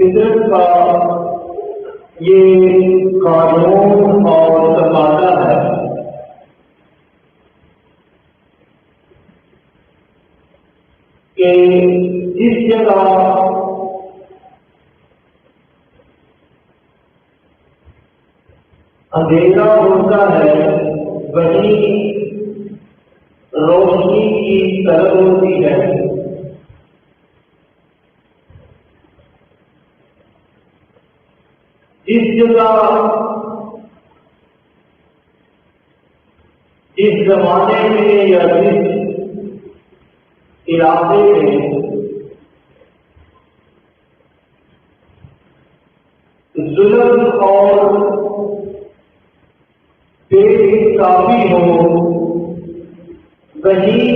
فطرت کا یہ قانون اور تقاضا ہے کہ جس جگہ اندھیرا ہوتا ہے وہیں روشنی کی طلب ہوتی ہے، جس جگہ جس زمانے میں یا جس علاقے میں ظلم اور بے انصافی ہو وہیں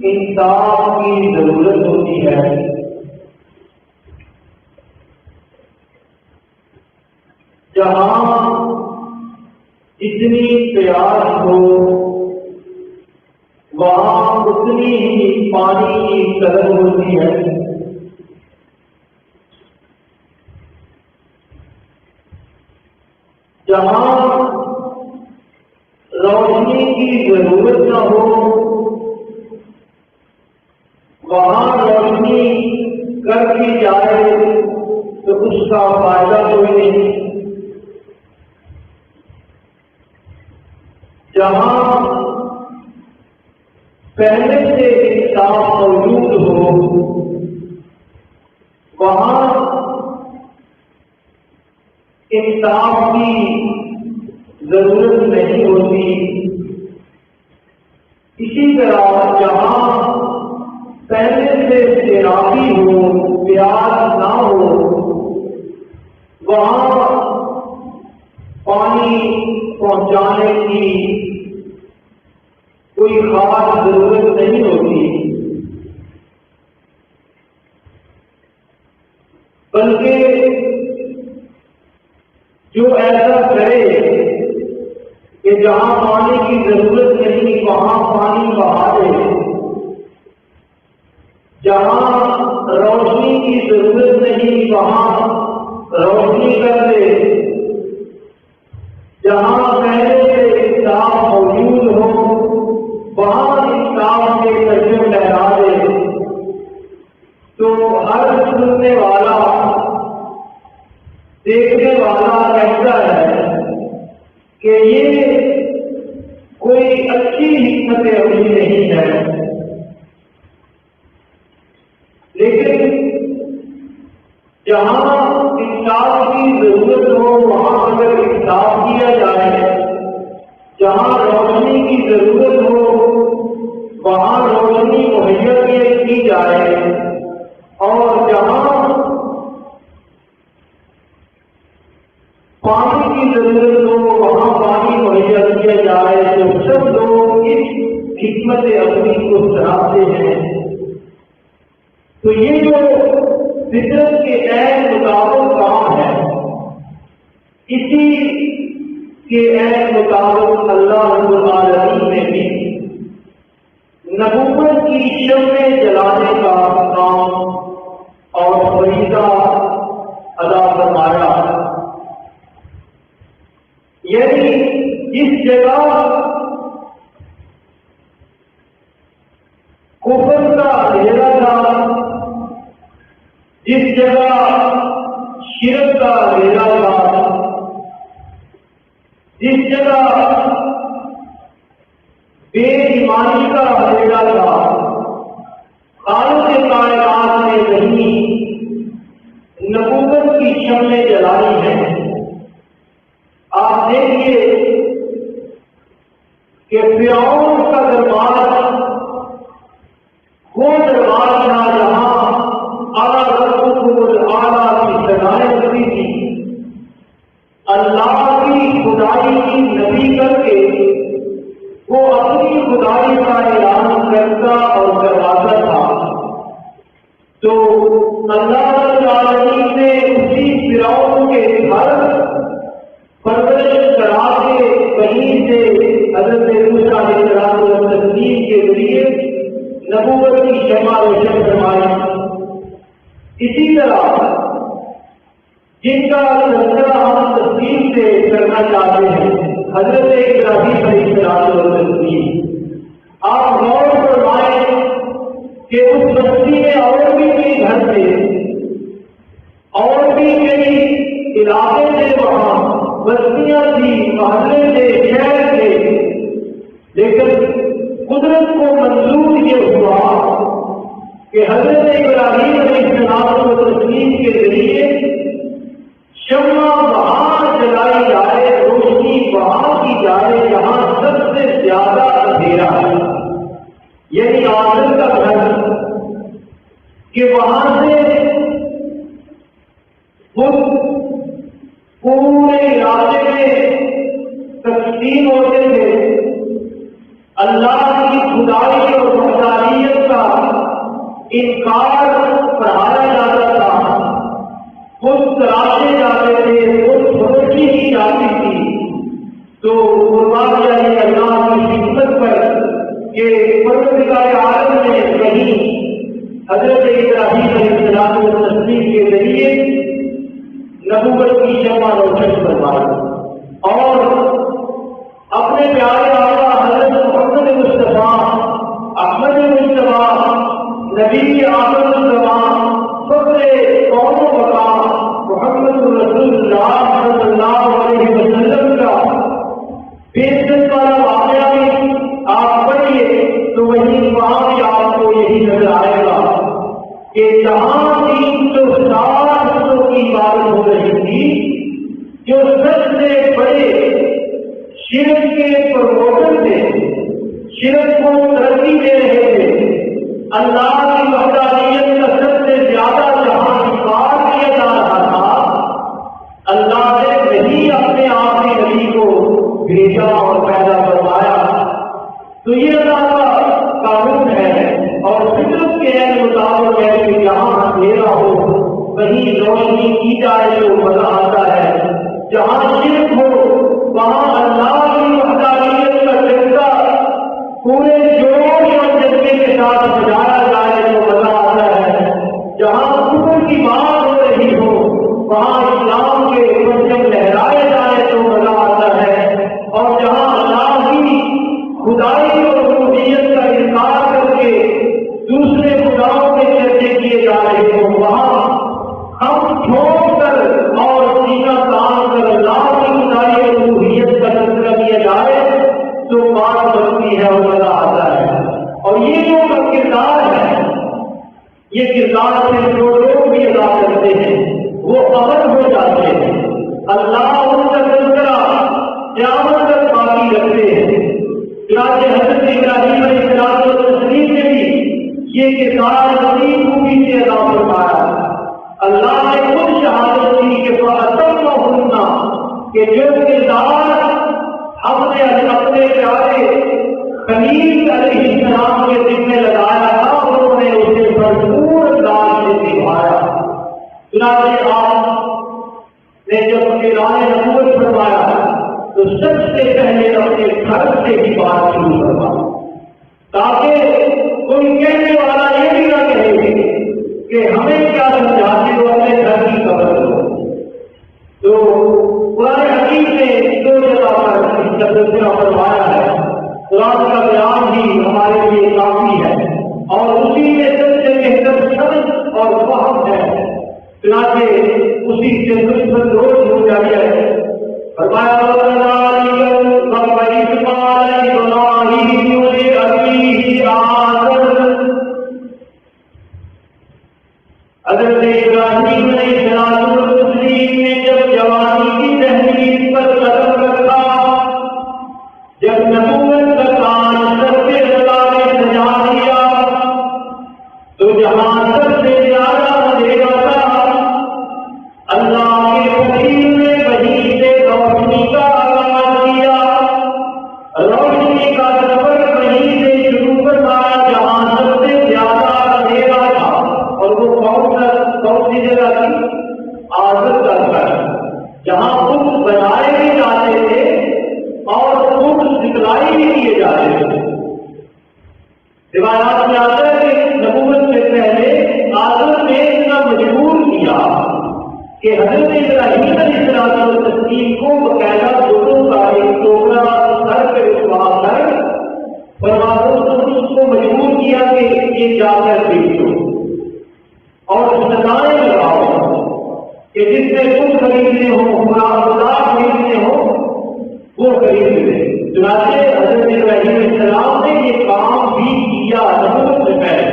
انصاف کی ضرورت ہوتی ہے۔ جہاں جتنی پیاس ہو وہاں اتنی ہی پانی کی طلب ہوتی ہے۔ جہاں روشنی کی ضرورت نہ ہو وہاں روشنی کر دی جائے تو اس کا فائدہ کوئی نہیں۔ جہاں پہلے سے انصاف موجود ہو وہاں انصاف کی ضرورت نہیں ہوتی۔ اسی طرح جہاں پہلے سے تیراکی ہو پیاس نہ ہو وہاں پانی پہنچانے کی کوئی خاص ضرورت نہیں ہوتی، بلکہ جو ایسا کرے کہ جہاں پانی کی ضرورت نہیں وہاں پانی بہا دے، جہاں روشنی کی ضرورت نہیں وہاں روشنی کر دے، جہاں پہلے سے انصاف موجود ہو وہاں انصاف کے ترجم لہرا دے، تو ہر سننے والا دیکھنے والا کہتا ہے کہ یہ کوئی اچھی حکمت عملی نہیں ہے۔ لیکن جہاں انصاف کی ضرورت ہو وہاں اگر انصاف کیا جائے، جہاں روشنی کی ضرورت ہو وہاں روشنی مہیا کی جائے، اور جہاں پانی کی ضرورت ہو وہاں پانی مہیا کیا جائے، تو سب لوگ اس حکمت عملی کو سراہتے ہیں۔ تو یہ جو فطرت کے عین مطابق کام ہے، اسی کے عین مطابق اللہ رب العالمین نے بھی نبوت کی شمع جلانے کا کام اور فریضہ ادا فرمایا، یعنی جس جگہ کفر کا اندھیرا تھا، جس جگہ شرک کا اندھیرا تھا، جس جگہ بے ایمانی کا اندھیرا تھا، خالق کائنات نے نہیں نبوت کی شمع جلائی ہے۔ آپ دیکھیے کہ فرعون کا دربار وہ دربار تھا جہاں اعلیٰ رسول الاعلیٰ کی سزائیں ہوتی تھی، اللہ کی خدائی کی نفی کر کے وہ اپنی خدائی کا اعلان کرتا اور کرواتا تھا۔ تو اللہ رب العالمین نے اسی فرعون کے گھر پرورش کرا کے کہیں سے حضرت موسیٰ علیہ السلام کے ذریعے نبوت کی شمع روشن فرمائی۔ اسی طرح جن کا تذکرہ ہم تفصیل سے کرنا چاہتے ہیں، حضرت ابراہیم علیہ السلام۔ آپ غور فرمائیں کہ اس بستی میں اور بھی کئی گھر تھے، اور بھی کئی علاقے تھے، وہاں بستیاں تھیں، محلے تھے، شہر تھے، لیکن قدرت کو منظور یہ ہوا کہ حضرت ابراہیم علیہ السلام کو تسلیم کے ذریعے شمع وہاں جلائی جائے، روشنی وہاں کی جائے جہاں سب سے زیادہ اندھیرا ہے، یعنی آخر کا گھر، کہ وہاں سے خود پورے علاقے میں تقسیم ہوتے تھے، اللہ کی خدائی اور وحدانیت کا انکار پڑھایا جاتا تھا، خود تراشے جاتے تھے، خود فروختی کی جاتی تھی۔ تو قربان جائے اللہ کی حکمت پر کہ پروردگار عالم نے کہیں حضرت ابراہیم علیہ السلام کو تصدیق کے ذریعے نبوت کی شمع روشن فرمائی، اور اپنے پیارے آقا حضرت محمد مصطفیٰ احمد مصطفیٰ نبی آخر الزمان فخر قوم و مقام محمد رسول اللہ صلی اللہ علیہ وسلم کا بےعزت والا واقعہ بھی آپ پڑھیے تو وہیں وہاں بھی آپ کو یہی نظر آئے گا کہ جہاں 360 کی عبادت ہو رہی تھی، جو سب سے بڑے شرک کے پروموٹر تھے، شرک کو ترقی دے رہے تھے، اللہ کی وحدانیت کا سب سے زیادہ جہاں انکار کیا جا رہا تھا، اللہ نے نہیں اپنے آخری نبی کو بھیجا اور پیدا کروایا۔ تو یہ اللہ کا قانون ہے، اور فطرت کے مطابق ہے کہ جہاں اندھیرا ہو وہیں روشنی کی جائے تو مزہ آتا ہے، جہاں شرک ہو وہاں اللہ کی وحدانیت کا جذبہ پورے جوش اور جذبے کے ساتھ بجایا جائے تو مزہ آتا ہے، جہاں کفر کی بات ہو رہی ہو وہاں اسلام کے پرچم لہرائے جائے تو مزہ آتا ہے، اور جہاں اللہ کی خدائی اور ربوبیت کا انکار کر کے دوسرے خداؤں کے چرچے کیے جا رہے ہوں وہاں ہم ٹھوک کر اور سینہ تان کر اللہ کی خدائی اور ربوبیت کا تذکرہ کیا جائے تو بات بنتی ہے اور مزہ آتا ہے۔ اور یہ جو کردار ہے، یہ کردار سے جو لوگ بھی ادا کرتے ہیں وہ امن ہو جاتے ہیں، اللہ ان کا تذکرہ قیامت تک باقی رکھتے ہیں۔ چنانچہ حضرت ابراہیم علیہ السلام نے بھی یہ کردار اپنی خوبی سے ادا فرمایا۔ اللہ نے خود شہادت دی کہ کہ جو کردار ہم نے اپنے پیارے خلیل علیہ السلام کے ذمہ لگایا تھا انہوں نے اسے بھرپور انداز سے نبھایا۔ چنانچہ آپ نے جب اعلان نبوت فرمایا تو سب سے پہلے اپنے گھر سے ہی بات شروع کروا، تاکہ کوئی کہنے والا یہ بھی نہ کہے کہ ہمیں کیا سمجھاتے ہو، اپنے گھر کی خبر دو۔ تو قرآن حکیم نے دو جگہ پر اس کا تذکرہ فرمایا ہے، قرآن کا بیان ہی ہمارے لیے کافی ہے، اور اسی میں سب سے بہتر سمجھ اور فہم ہے، چنانچہ اسی سے مثبت روز ہو جائے۔ فرمایا حضرت ابراہیم علیہ السلام نے جب جوانی کی تحریر پر قدم رکھا، جب نبوت کا کان سر پہ اللہ نے سجا دیا تو جہاں سب سے زیادہ اندھیرا تھا، اللہ کے حکیم نے وہیں سے روشنی کا آغاز کیا، روشنی کا سفر وہیں سے شروع کروایا جہاں سب سے زیادہ اندھیرا تھا، اور وہ کون سی جگہ تھی؟ آزر کا گھر، جہاں خود بنائے بھی جاتے تھے اور خود سکھلائی بھی کیے جاتے تھے۔ روایات میں آتا ہے کہ نبوت سے پہلے آزر نے اتنا مجبور کیا کہ کہ حضرت ابراہیم علیہ السلام کو باقاعدہ بتوں کا ایک ٹوکرا سر پہ اٹھوا کر اس کو مجبور کیا کہ یہ جا کر بیچو اور سزائیں لگاؤ کہ جس سے خود خریدنے ہوں خدا خریدنے ہوں وہ خرید لے۔ چنانچہ حضرت ابراہیم علیہ السلام نے یہ کام بھی کیا ضرورت سے پہلے،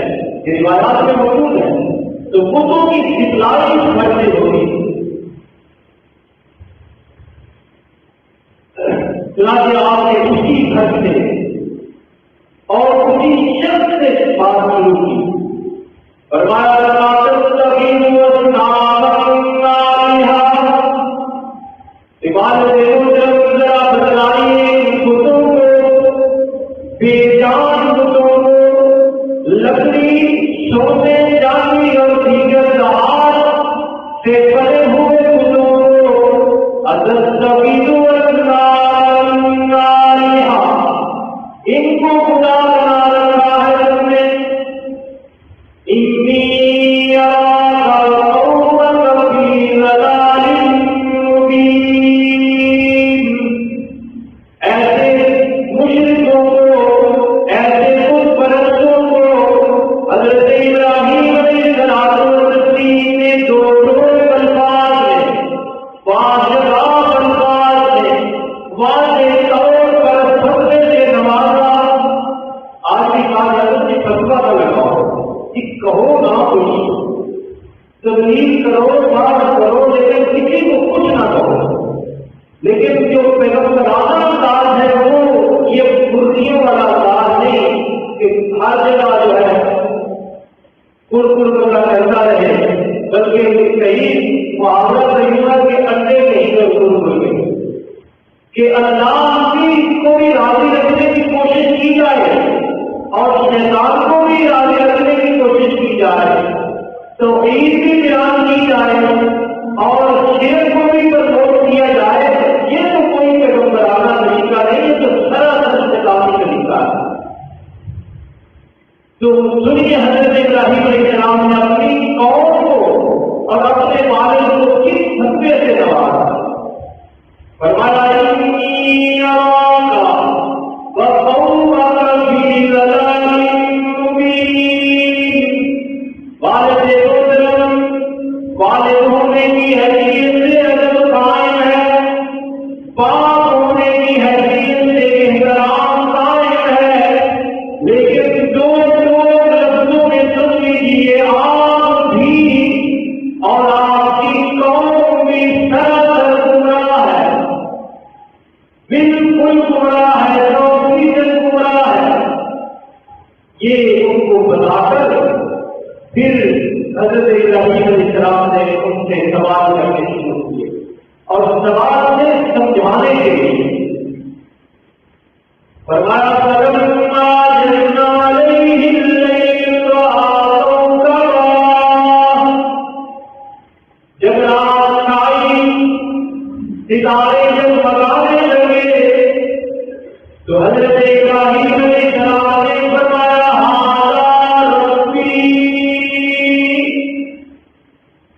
یہ روایات میں موجود ہے۔ تو بتوں کی سپلائی گھر سے ہوگی، چنانچہ آپ نے اسی گھر سے اور اسی شخص سے بات شروع کی، فرمایا بے جان بتوں کو لکڑی، سونے، چاندی اور دیگر دھات سے بنے ہوئے بتوں کو ان کو خدا بنا رکھا ہے تم نے۔ ایسے مشرکوں کو، ایسے بت پرستوں کو حضرت ابراہیم علیہ السلام نے دو الفاظ میں، باشگاف الفاظ میں واضح طور پر فتوے سے نوازا۔ آج بھی کہا جاتا ہے فتوا نہ لگاؤ، کہو نہ کچھ، تبلیغ کرو، بات کرو، لیکن کسی کو کچھ نہ کہو۔ لیکن جو پیغمبرانہ انداز ہے وہ یہ برقیوں والا انداز نہیں کہ ہر جگہ جو ہے کرتا رہے، بلکہ کئی محاورہ طریقہ کے انڈے نہیں کہ اللہ کی کوئی راضی رکھنے کی کوشش کی جائے اور شیطان کو بھی راضی رکھنے کی کوشش کی جائے، توحید بھی بیان کی جائے اور شرک کو بھی پرموٹ کیا جائے۔ یہ تو کوئی پیغمبرانہ طریقہ نہیں، یہ تو سراسر شیطانی طریقہ ہے۔ تو سنیے حضرت ابراہیم علیہ السلام نے اپنی قوم کو اور اپنے والد کو کس فتوے سے نوازا۔ فرمایا والد ہونے کی حیثیت سے ادب قائم ہے، باپ ہونے کی حیثیت سے احترام قائم ہے، لیکن دو لفظوں میں سن لیجیے، آپ بھی اور آپ کی قوم بھی سراسر گمراہ ہے، بالکل گمراہ ہے، 100% گمراہ ہے۔ یہ ان کو بتا کر پھر حضرت ابراہیم علیہ السلام نے ان سے سوال کرنے شروع کیے اور سوال سے سمجھانے کے لیے فرمایا جب رات آئی، ستارے جب جگانے لگے تو حضرت ابراہیم علیہ السلام نے فرمایا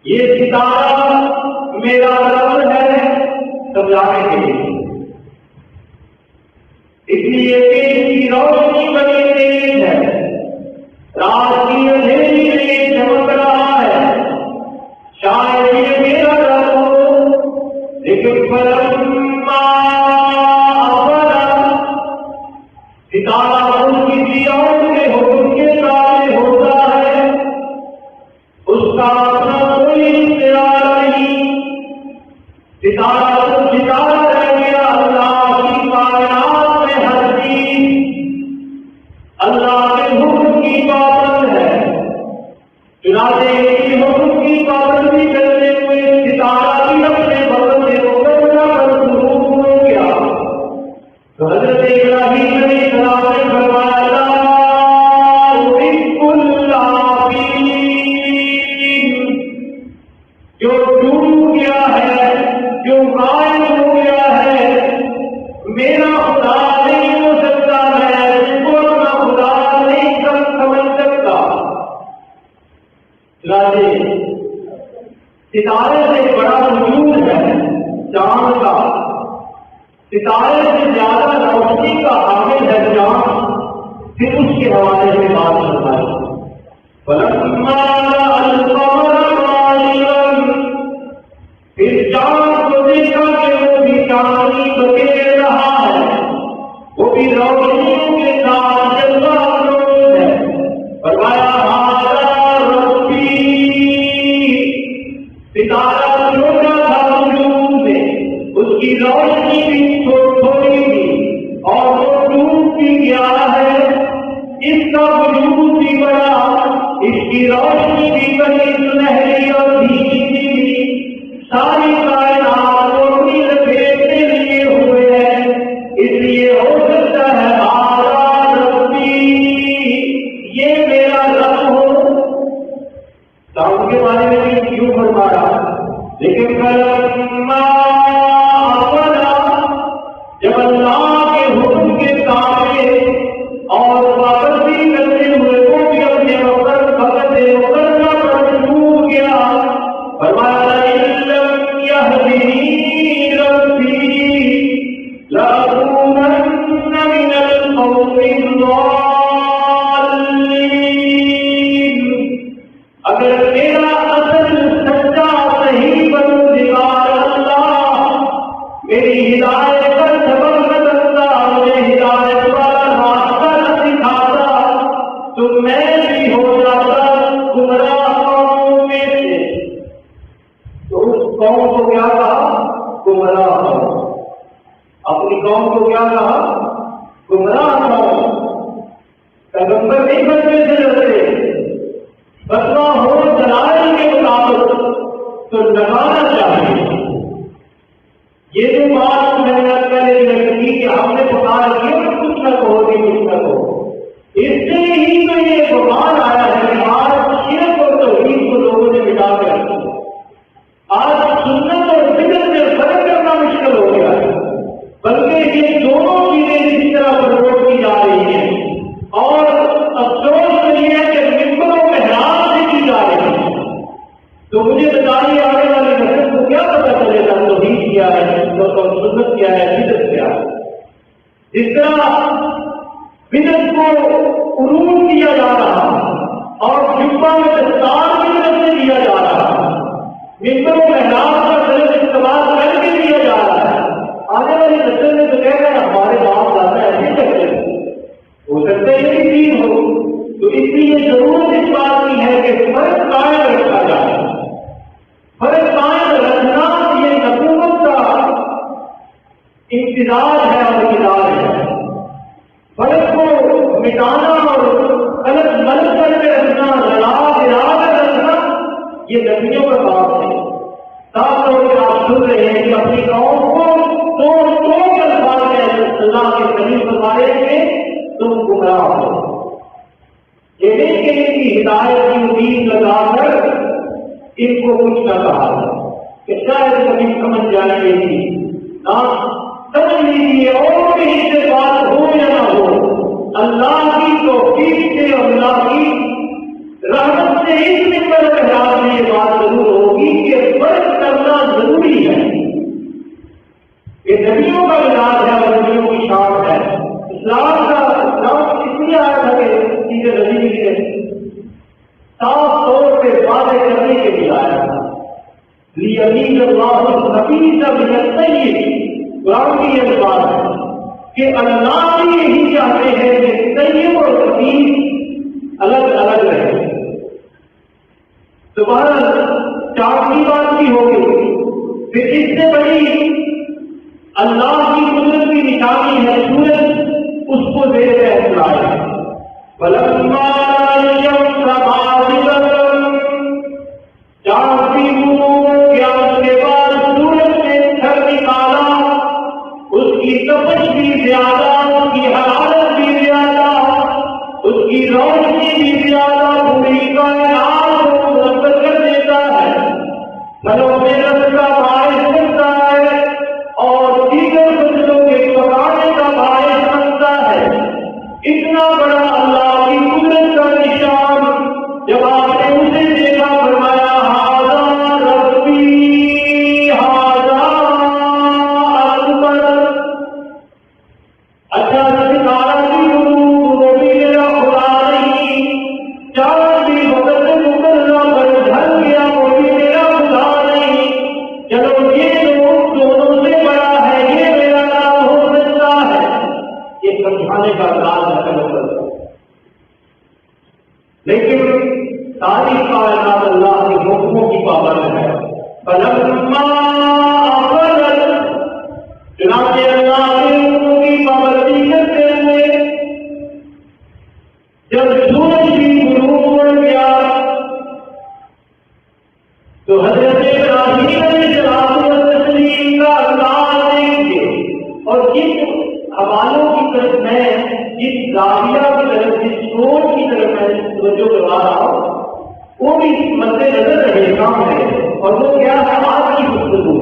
یہ ستارہ میرا رب ہے سمجھانے کے لیے، اس لیے کہ اس کی روشنی بڑی تیز ہے، رات کی اندھیری میں چمک رہا ہے، شاید یہ میرا رب ہو، لیکن فلما افلا، ستارہ ان کسی اور کے حکم کے تابع ہوتا ہے، اس کا اپنا کوئی اختیار نہیں، ستارہ رہ گیا اللہ کی کائنات میں، ہر چیز اللہ کے حکم کی پابند ہے، چنانچہ اسی حکم کی پابندی کرتے ہوئے ستارہ بھی اپنے وقت سے روکنا پر شروع ہو گیا۔ تو حضرت ابراہیم علیہ السلام نے فرمایا جو ڈوب گیا ہے، جو غائب ہو گیا ہے، میرا خدا نہیں ہو سکتا، میں اس کو اپنا خدا نہیں سمجھ سکتا۔ ستارے سے بڑا وجود ہے چاند کا، ستارے سے زیادہ روشنی کا حامل ہے چاند، پھر اس کے حوالے سے بات فرمائی فلما القمر باریکا، پھر چاند کو دیکھا کہ وہ بھی چاندنی بکھیر رہا ہے، وہ بھی روشنیوں کے ساتھ جلوہ افروز ہے، فرمایا ہذا ربی، ستارہ چھوٹا تھا وجود میں، اس کی روشنی بھی تھوڑی تھی اور وہ ڈوب بھی گیا ہے، اس کا وجود بھی بڑا، اس کی روشنی بھی بڑی سنہری اور دھیمی تھی، ساری کائنات کو اپنی لپیٹنے لیے ہوئے ہیں، اس لیے ہو سکتا ہے ہذا ربی، یہ میرا رب ہو۔ داؤد کے بارے میں بھی کیوں فرمایا، لیکن فلما افلا، جب اللہ کے حکم کے تابع اور پابندی کرتے ہوئے وہ بھی اپنے وقت اترنا پر ڈوب گیا، فرمایا ان لم یهدنی ربی لأکونن من القوم الضالین، اگر میرا اصل سچا صحیح پروردگار اللہ میری ہدایت پر سبق نہ کرتا، مجھے ہدایت والا راستہ نہ سکھاتا، تو میں بھی ہو جاتا گمراہ قوموں میں سے۔ تو اس قوم کو کیا کہا؟ گمراہ قوم۔ اپنی قوم کو کیا کہا؟ گمراہ قوم۔ پیغمبر نہیں بننے سے ڈرتے، فتویٰ ہو دلائل کے مطابق تو لگانا چاہیے۔ یہ جو بات میں نے پہلے لگی کہ ہم نے بخار کیا کچھ نہ کہو گے کچھ نہ کہو، اس سے ہی تو یہ بخار آیا ہے کہ آج شرک اور توحید کو لوگوں نے مٹا کے رکھا، آج سنت اور بدعت میں فرق کرنا مشکل ہو گیا ہے، بلکہ یہ دونوں چیزیں جس طرح پروموٹ کی جا رہی ہیں، اور افسوس یہ ہے کہ ممبر و محراب سے کی جا رہی ہے، تو مجھے بتائیے آنے والی نسل کو کیا پتا چلے گا توحید کیا ہے اور سنت کیا ہے، بدعت کیا ہے؟ اس طرح بدعت کو عروج کیا جا رہا اور جبہ میں دستار کی طرف سے دیا جا رہا، ممبر و محراب کا غلط استعمال کر کے دیا جا رہا ہے۔ آنے والی نسل میں تو کہہ رہے ہمارے باپ دادا ایسے کرتے ہیں، ہو سکتا ہے یہ چیز ہو، تو اس لیے ضرورت اس بات کی ہے کہ فرق قائم رکھا جائے۔ فرق قائم رکھنا یہ نبوت کا امتزاج ہے اور امتزاج ہے، فرق کو مٹانا اور غلط ملک کر کے رکھنا، لڑا کر رکھنا، یہ نبیوں کا کام ہے۔ صاف طور پہ آپ سن رہے ہیں کہ اپنی قوم کو توڑ کر الفاظ میں اللہ کے قریب فرمانے میں تم گمراہ ہو، یہ نہیں کہ ان کی ہدایت کی امید لگا کر ان کو کچھ نہ کہا کہ شاید کبھی سمجھ جائیں گے ہی، نہ سمجھ لیجیے اور کہیں سے بات ہو یا نہ ہو، اللہ کی توفیق سے اور اللہ کی رحمت سے اس ممبر محراب میں یہ بات ضرور ہوگی کہ فرق کرنا ضروری ہے۔ یہ نبیوں کا مزاج ہے اور نبیوں کی شان ہے۔ اسلام اس لیے آیا تھا کہ چیزیں نبی کے صاف طور پہ واضح کرنے کے لیے آیا تھا، لیمیز اللہ الخبیث من الطیب، قرآن کی یہ بات ہے کہ اللہ بھی یہی چاہتے ہیں کہ طیب اور خبیث الگ الگ رہے۔ دوبارہ چار کی بات بھی ہوگی، پھر اس سے بڑی اللہ کی قدرت کی نشانی ہے سورج اس کو زیر بحث لائے، فلما الشمس بازغة، چاند بھی غروب کیا اس کے بعد سورج نے تھر نکالا، اس کی تپش بھی زیادہ، اس کی حرارت بھی زیادہ، اس کی روشنی بھی زیادہ، پوری کائنات کو منور کر دیتا ساری کائنات اللہ کے حکموں کی پابند ہے۔ فلما عقلت، چنانچہ اللہ کے حکموں کی پابندی کرتے ہوئے جب سورج بھی غروب ہو گیا تو حضرت ابراہیم علیہ السلام کا انداز دیکھیے، اور جن حوالوں کی طرف میں، جس زاویہ کی طرف، جس سوچ کی طرف میں توجہ کروا رہا ہوں، وہ بھی مد نظر رہے کام ہے۔ اور وہ کیا ہے؟ آج کی گفتگو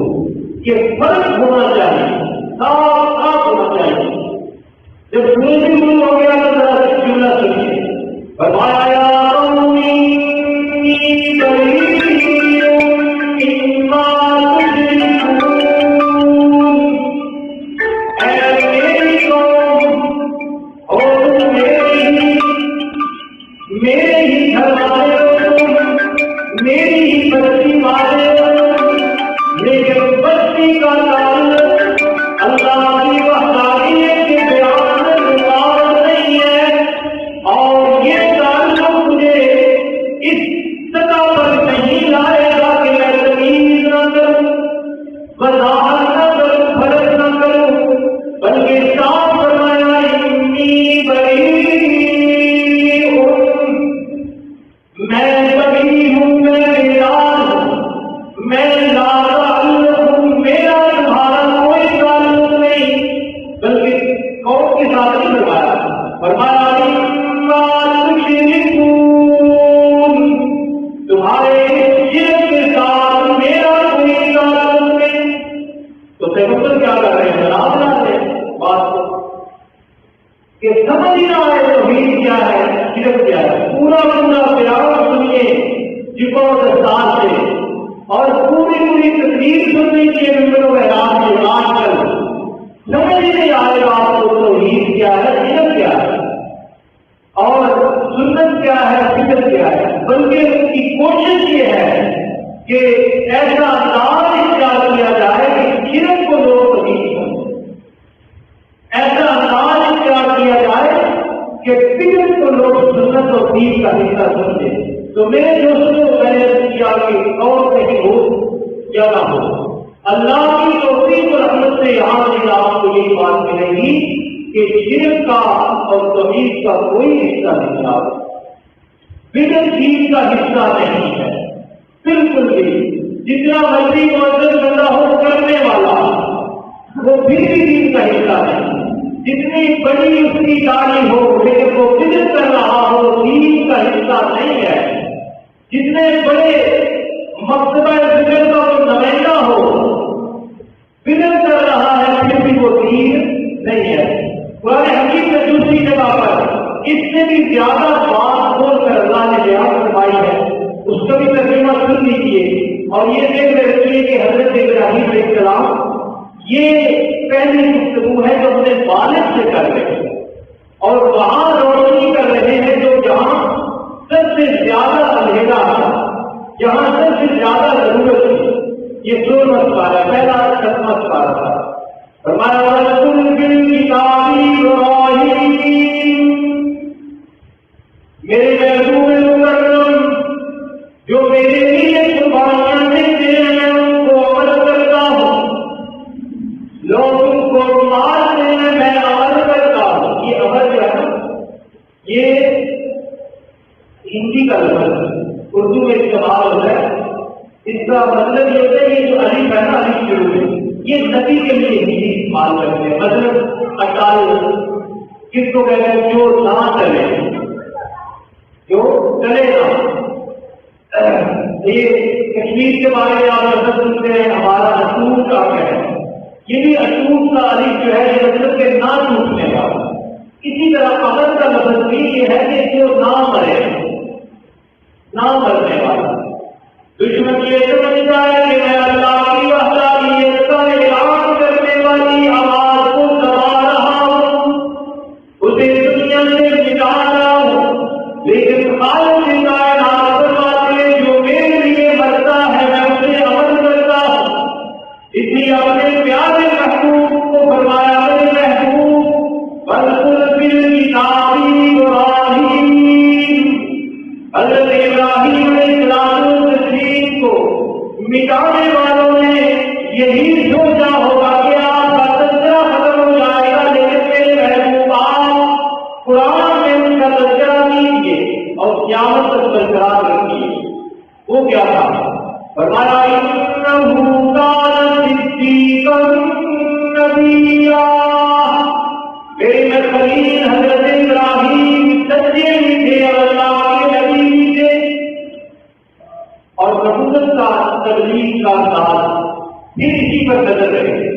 کہ فرق ہونا چاہیے، صاف صاف ہونا چاہیے۔ جب سورج بھی شروع ہو گیا تو ذرا سے جملہ سنیے، فرمایا یا قومی میرے ہی گھر والے، میری ہی بستی والے، لیکن بستی کا تعلق اللہ کی وحدانیت کے بیان میں رکاوٹ نہیں ہے، اور یہ تعلق مجھے اس سطح پر نہیں لائے گا کہ میں تمیز نہ کروں، وضاحت نہ کروں، فرق نہ کروں، بلکہ صاف فرمایا انی بری، میں بری ہوں، میں بیدار ہوں، میں لا تعلق ہوں، میرا تمہارا کوئی تعلق نہیں، بلکہ کون کے ساتھ نہیں فرمایا، فرمایا تمہارے شرک کے ساتھ میرا کوئی تعلق نہیں۔ تو پیغمبر کیا کر رہے ہیں؟ جناب بات کو کہ سمجھ نہ آئے توحید کیا ہے، شرک کیا ہے، پورا پیار سنیے جب و دستار سے، اور پوری تقریر سننی چاہیے ممبر و احرام کے آج کل سمجھ نہیں آئے گا آپ کو توحید کیا ہے، شرک کیا ہے، اور سنت کیا ہے، بدعت کیا ہے، بلکہ اس کی کوشش یہ ہے کہ ایسا انداز اختیار کیا جائے کہ شرک کو لوگ توحید سمجھیں، ایسا انداز اختیار کیا جائے کہ بدعت کو لوگ سنت اور دین کا حصہ سمجھیں۔ تو میرے دوستوں، میں نے کیا کہ اور کہیں ہو یا نہ ہو، اللہ کی توفیق اور رحمت سے یہاں سے آپ کو یہ بات ملے گی کہ شرک کا اور توحید کا کوئی حصہ نہیں ہے، بدعت دین کا حصہ نہیں ہے، بالکل بھی۔ جتنا مرضی معزز بندہ ہو کرنے والا، وہ بھی دین کا حصہ نہیں، جتنی بڑی اس کی داڑھی ہو لیکن وہ بدعت کر رہا ہو، دین کا حصہ نہیں ہے، جتنے بڑے مکتبہ ذکر کا وہ نمائندہ ہو، بدعت کر رہا ہے، پھر بھی وہ دین نہیں ہے۔ قرآن حکیم میں دوسری جگہ پر اس سے بھی زیادہ بات بول کر اللہ نے بیان فرمائی ہے، اس کا بھی ترجمہ سن لیجیے، اور یہ دیکھ رہے کہ حضرت ابراہیم علیہ السلام یہ پہلی گفتگو ہے جو اپنے والد سے کر رہے ہیں، اور وہاں روشنی کر رہے ہیں جو جہاں سب سے زیادہ اندھیرا تھا، جہاں سب سے زیادہ ضرورت تھی۔ یہ 16واں پارہ، پہلا 7واں پارہ تھا۔ فرمایا وَرَسُولٍ بِالْكِتَابِ إِبْرَاهِيمَ، میرے محبوب مکرم جو میرے لیے قربانیاں دیتے ہیں ان کو عمل کرتا ہوں، لوگ ان کو مارتے ہیں میں عمل کرتا ہوں۔ یہ عمل جو ہے یہ ہندی کا لفظ ہے، اردو میں استعمال ہوتا ہے، اس کا مطلب یہ ہوتا ہے یہ جو الف ہے نا، الف شروع میں، یہ نبی کے لیے ہندی استعمال کرتے ہیں، مطلب 48 کس کو کہتے ہیں؟ جو نہ چلے، جو چلے گا۔ یہ کشمیر کے بارے میں آپ لفظ سنتے ہیں ہمارا اصول کا ہے، یہ بھی اصول کا الف جو ہے یہ مطلب کہ نہ ٹوٹنے والا۔ اسی طرح عمل کا لفظ بھی یہ ہے کہ جو نہ مرے، نہ مرنے والا۔ دشمن یہ سمجھتا ہے کہ میں اللہ کی وحدانیت کا اعلان کرنے والی آواز کو دبا رہا ہوں، اسے دنیا سے مٹا رہا ہوں، لیکن خالق کائنات فرماتے ہیں جو میرے لیے مرتا ہے میں اسے عمل کرتا ہوں۔ اس لیے اپنے پیارے محبوب کو فرمایا میرے محبوب وَرَسُولٍ بِالْكِتَابِ إِبْرَاهِيمَ، حضرت ابراہیم اصلاح و تشریح کو مٹانے والوں نے یہی سوچا ہوگا کہ آپ کا تذکرہ ختم ہو جائے گا، لیکن میرے محبوب آپ قرآن میں ان کا تذکرہ کیجیے اور قیامت تک برقرار رکھیے۔ وہ کیا تھا؟ فرمایا انہ کان صدیقا نبیا، میرے میں خلیل حضرت ابراہیم سچے بھی تھے اور اللہ کے نبی بھی تھے، اور نبوت کا تبلیغ کا ساتھ پھر اسی پر نظر رہے،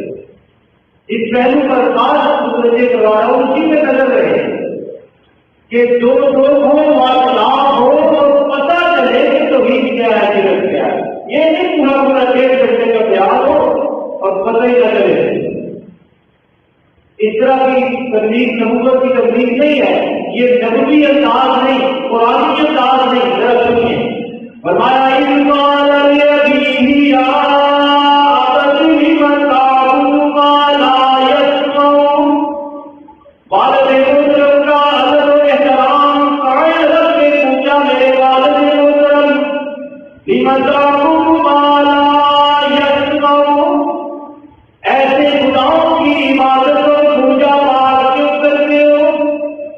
اس پہلو پر خاص متوجہ کروا رہا ہوں، اسی پہ نظر رہے کہ دو لوگ ہوں، واقعات ہو اور پتہ چلے کہ توحید کیا ہے، شرک کیا ہے۔ یہ نہیں پورا 1.5 گھنٹے کا بیان ہو اور پتہ ہی نہ چلے۔ اس طرح کی تبلیغ نبوت کی تبلیغ نہیں ہے، یہ نبوی انداز نہیں، قرآنی انداز نہیں۔ ذرا سنیے، فرمایا اذ قال لأبيه يا أبت لم تعبد ما لا يسمع، والد محترم کا ادب و احترام قائل رکھ کے پوچھا، میرے والد محترم لم تعبد ما لا يسمع، ایسے خداؤں کی عبادت اور پوجا پاٹ کیوں کرتے ہو؟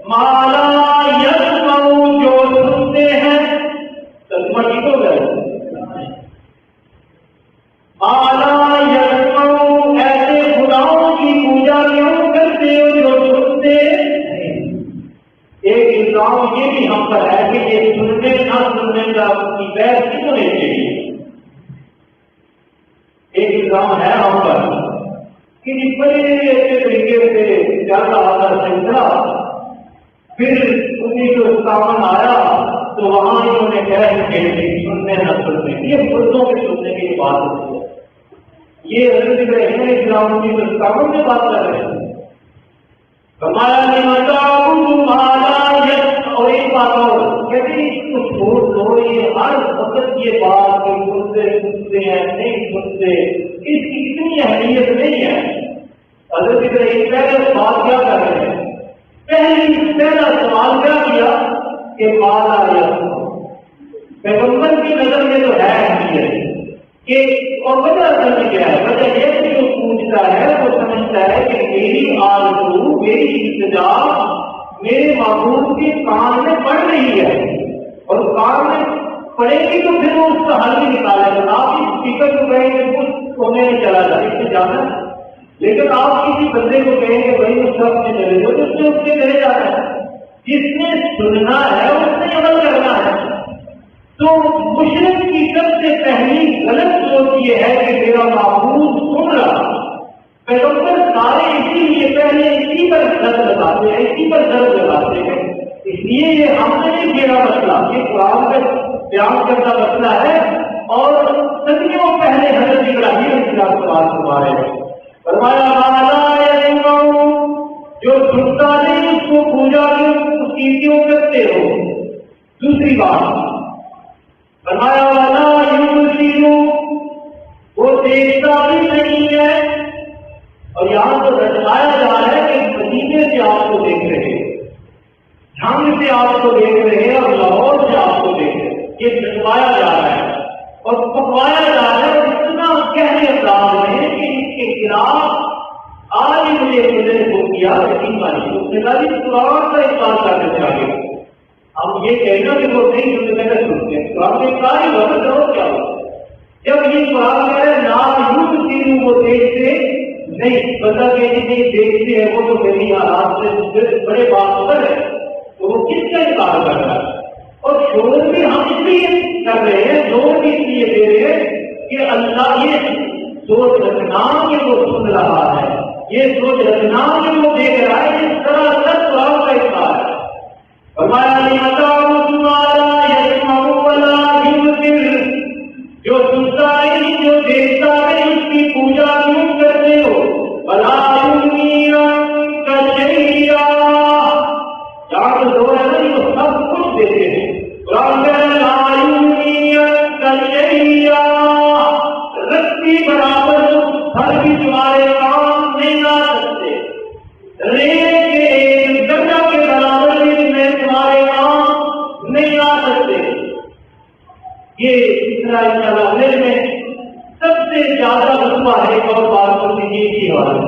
ما لا يسمع، جو سنتے ہیں، ترجمہ ٹھیک ہو گیا؟ ما لا يسمع، ایسے خداؤں کی پوجا کیوں کرتے ہو جو سنتے نہیں؟ ایک الزام یہ بھی ہم پر ہے کہ یہ سننے نہ سننے کا کی بحث نہیں ہونی چاہیے۔ ایک الزام ہے ہم پر کہ جس بڑے اچھے طریقے سے چل رہا تھا سلسلہ، پھر 1957 آیا تو وہاں انہوں نے کہہ کہ سننے نہ سننے، یہ مردوں کے سننے کی بات ہوتی ہے۔ یہ حضرت ابراہیم علیہ السلام 1957 میں بات کر رہے ہیں۔ فرمایا لم تعبد ما لا يسمع، اور ایک بات اور کہتے ہیں اس کو چھوڑ دو، یہ ہر وقت یہ بات کہ سنتے ہیں نہیں سنتے، اس کی اتنی اہمیت نہیں ہے۔ حضرت ابراہیم پہلے بات کیا کر رہے ہیں؟ پہلا سوال کیا کیا کہ ما لا يسمع، پیغمبر کی نظر میں تو ہے اہمیت کہ، اور وجہ اصل میں کیا ہے؟ وجہ یہ کہ جو پوچھتا ہے وہ سمجھتا ہے کہ میری آرزو، میری التجا میرے معبود کے کان میں پڑ رہی ہے، اور کان میں پڑے گی تو پھر وہ اس کا حل بھی نکالے گا۔ آپ اس اسپیکر کو کہیں کہ کچھ کونے میں چلا جائے، اس سے جانا ہے، لیکن آپ کسی بندے کو کہیں کہ بھائی اس شخص میں چلے جاؤ، تو اس سے چلے جانا ہے۔ جس نے سننا ہے اس نے عمل کرنا ہے۔ تو مشرک کی سب سے پہلی غلط سوچ یہ ہے کہ میرا معبود سن رہا۔ پیغمبر سارے اسی لیے پہلے اسی پر درد لگاتے ہیں، اسی پر درد لگاتے ہیں، اس لیے یہ ہم نے نہیں کیا مسئلہ، یہ قرآن کا بیان کرنا مسئلہ ہے، اور صدیوں پہلے حضرت ابراہیم علیہ السلام فرما رہے ہیں۔ فرمایا ما لا يسمع، جو سنتا نہیں اس کو پوجا اس کی کیوں کرتے ہو؟ دوسری بات فرمایا ولا یبصر، وہ دیکھتا بھی نہیں ہے، اور یہاں تو رٹوایا جا رہا ہے کہ مدینے سے آپ کو دیکھ رہے ہیں، جھنگ سے آپ کو دیکھ رہے ہیں، اور لاہور سے آپ کو دیکھ رہے ہیں، یہ رٹوایا جا رہا ہے اور پکوایا جا رہا ہے اتنا گہرے انداز میں کہ اس کے خلاف آج ہی مجھے ہو کیا یقین مانی اس نے کہا کہ قرآن کا اقبال کرنا چاہیے۔ ہم یہ کہنا کہ وہ نہیں سنتے پہلے سنتے ہیں، قرآن نے کہا ہی غلط ہے، کیا ہو جب یہ قرآن کہہ رہے نا یوز تینوں وہ دیکھتے نہیں، بتا کہ نہیں دیکھتے ہیں، وہ تو میری حالات سے بڑے بات پر ہے، تو وہ کس کا انکار کر رہا ہے؟ اور شور بھی ہم اس لیے کر رہے ہیں، زور بھی اس لیے دے رہے ہیں کہ اللہ یہ سوچ رکھنا کہ وہ سن رہا ہے، یہ سوچ رکھنا کہ وہ دیکھ رہا ہے، اس طرح سب قرآن کا انکار ہے۔ فرمایا لم تعبد ما لا يسمع ولا يبصر، جو سنتا نہیں، جو دیکھتا نہیں، اس کی پوجا کیوں کرتے ہو؟ ولا يغني عنك شيئا، جہاں تو دو ہے نا وہ سب کچھ دیتے ہیں، قرآن کہہ رہا ہے لا يغني عنك شيئا، رتی برابر ہر بھی تمہارے کام نہیں آ سکتے، ریت کے ایک درجہ کے برابر بھی میں تمہارے کام نہیں آ سکتے۔ یہ انشاءاللہ میرے میں سب سے زیادہ رتبہ ہے اور بات کی حوالے،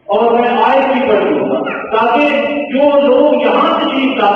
اور میں آیت بھی پڑھوں گا تاکہ جو لوگ یہاں تشریف لاتے